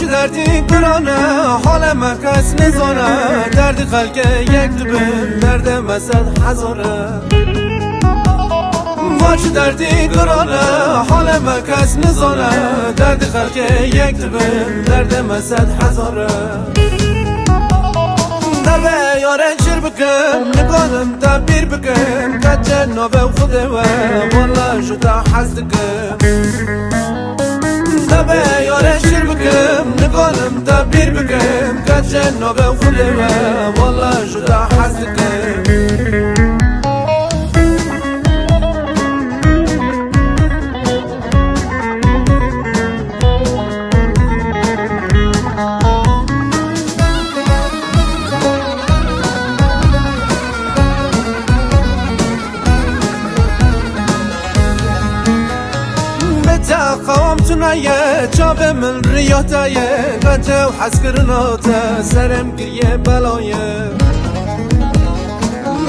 دردی گرانه حال ما کس نزانه درد خلق یک دبن درد مسد هزاره واش دردی گرانه حال ما کس نزانه درد خلق یک دبن درد مسد هزاره دربه یاره چر بکم نگانم تبیر بکم کچه نوبه خوده و والله جدا حز دکم دربه یاره چر بکم نگانم تبیر بکم کچه نوبه خوده و والله جدا حز دکم قوام تنایه چاب من ریاتایه قطع و حس کرناته سرم گریه بلایه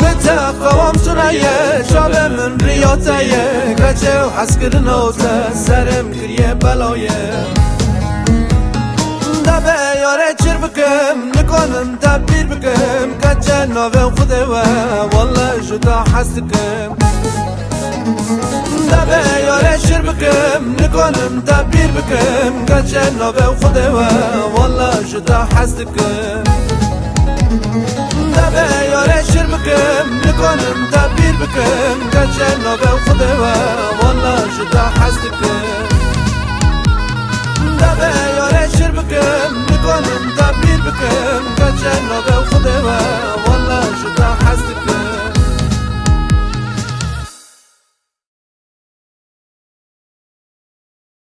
بتا قوام تنایه چاب من ریاتایه قطع و حس کرناته سرم گریه بلایه دبه یاره چر بکم نکنم تبیر بکم کچه نوه خوده و والله جدا حس دکم دبه یاره شر بکم نکنم تبیر بکم کچه نوبه خوده و والله جدا حس دکم دبه یاره شر بکم نکنم تبیر بکم کچه نوبه خوده و والله جدا حس دکم دبه یاره شر بکم نکنم تبیر بکم